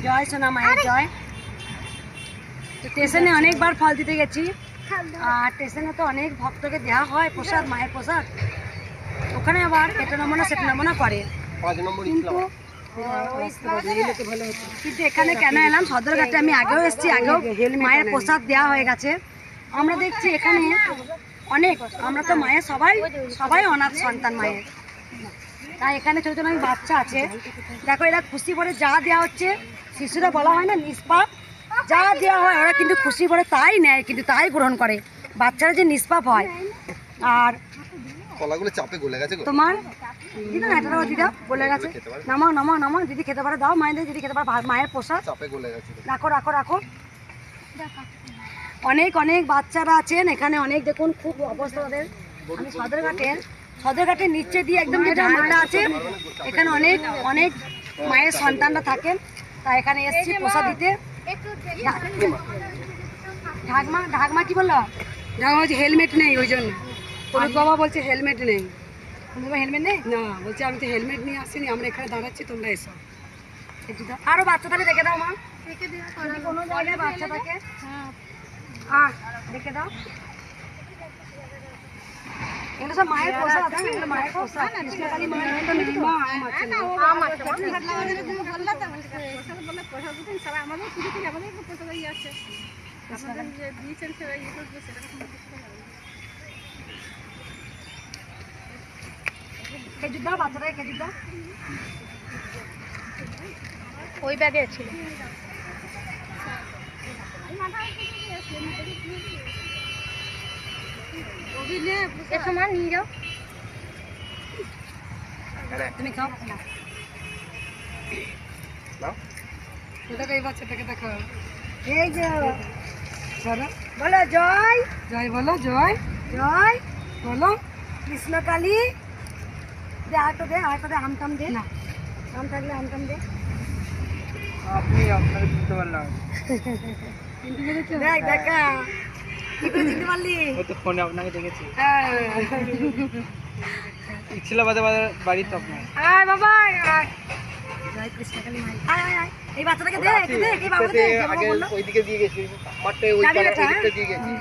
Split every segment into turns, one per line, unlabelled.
জয় সোনা মায়ের জয়। স্টেশনে অনেকবার ফল দিতে গেছি, আর স্টেশনে তো অনেক ভক্তকে দেওয়া হয় প্রসাদ, মায়ের প্রসাদ। ওখানে আবার এটা নমুনা সেটা নমুনা করে, কিন্তু কিন্তু এখানে কেন এলাম, সদরঘাটে আমি আগেও এসেছি, আগেও মায়ের প্রসাদ দেওয়া হয়ে গেছে। আমরা দেখছি এখানে অনেক, আমরা তো মায়ের সবাই অনাথ সন্তান মায়ের, তাই এখানে ছোটো ছোটো বাচ্চা আছে। দেখো এরা খুশি করে যা দেওয়া হচ্ছে, শিশুরা বলা হয় না নিষ্পাপ, যা দেওয়া হয় ওরা কিন্তু খুশি করে তাই নেয়, কিন্তু তাই গ্রহণ করে। বাচ্চারা যে নিষ্পাপ হয়। আর
কলাগুলো চাপে গলে গেছে
তোমার দিদা না, এটা দিদা গলে গেছে, নামাও নামাও নামাও, যদি খেতে পারে দাও মায়েদের, যদি খেতে পারে মায়ের প্রসাদ
চাপে গলে গেছে।
রাখো রাখো রাখো। অনেক অনেক বাচ্চারা আছেন এখানে, অনেক দেখুন খুব অবস্থা তাদের। আমি সদরঘাটের নিচে দিয়ে একদম যে ঢালটা আছে, এখানে অনেক অনেক মায়ের সন্তানরা থাকেন, তাই এখানে এসেছি প্রসাদ দিতে। ঢাকমা ঢাকমা কি বললো? ঢাকমা বলছে হেলমেট নেই, ওই জন্য বাবা বলছে হেলমেট নেই। হেলমেট নেই না, বলছে আমি তো হেলমেট নিয়ে আসিনি, আমরা এখানে দাঁড়াচ্ছি, তোমরা এসো। আরো বাচ্চা থাকে দেখে দাও মা, কোনো জায়গায় বাচ্চা থাকে দেখে দাও। এগুলো সব মায়ের প্রসাদ, মায়ের প্রসাদ। কৃষ্ণকালী মায়ের খেজুর দাও, বাচ্চাটাকে খেজুর দাও।
ওই ব্যাগে ছিল। নিয়ে যাও,
তুমি খাও। এই বাচ্চাটাকে দেখো, এই যে বলো জয় জয়, বলো জয় জয়, বলো কৃষ্ণকালী। দে আটো দে, আটো দে, আমটাম দে না, আম থাকলে আমটাম দে।
আপনি আপনাকে চিনতে পারলাম,
দেখ দেখা কি করে চিনতে পারলি?
ওই তো ফোনে আপনাকে দেখেছি।
হ্যাঁ
ইচ্ছিলাবাদে বাড়ি তো আপনার।
আয় বাবা আয়, জয় কৃষ্ণকালী মাই। আয় আয় আয়, এই বাচ্চাটাকে দে, একে দে, কি বাবা দে,
আগে ওইদিকে দিয়ে গেছি, মাঠটা ওই দিকটা দিয়ে গেছি,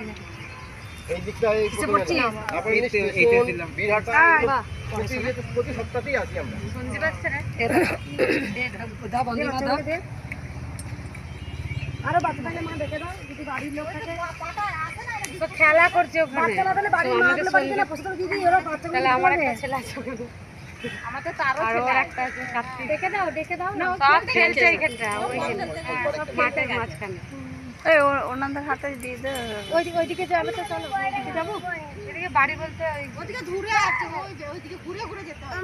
এই দিকটা
কিসে পড়ছিস?
তারপরে
এইটা দিলাম।
বিরাট
বাহ,
প্রতি সপ্তাহেই আসি আমরা।
সঞ্জীব আছে রে, দাও বন্ধু দাও। আরো বাচ্চাটাকে মা দেখে দাও, যদি বাড়ির লোক থাকে তো খেলা করছে ওখানে। বাচ্চা না তাহলে বাড়ির মাগুলো বাড়িতে না প্রশ্ন দিদি, ওরা বাচ্চাগুলো তাহলে আমার একটা ছেলে আছে, আমাদের তো আরো একটা আছে কার্তিক। দেখে দাও দেখে দাও, সব খেলছে এখানটা, ওই সব মাঠের মাঝখানে।
এই ওনাদের হাতে দিয়ে দে।
ওইদিকে যাবে তো, চলো ওইদিকে যাবো। এদিকে বাড়ি বলতে ওইদিকে দূরে আছে, ওইদিকে ঘুরে ঘুরে যেতে হবে।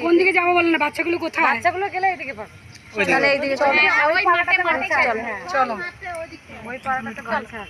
কোন দিকে যাবো বলো না, বাচ্চাগুলো কোথায়? বাচ্চাগুলো গেলে এদিকে পাবে,
তাহলে এইদিকে চলো,
ওই মাঠে চলো, চলো ওই পাড়াটা।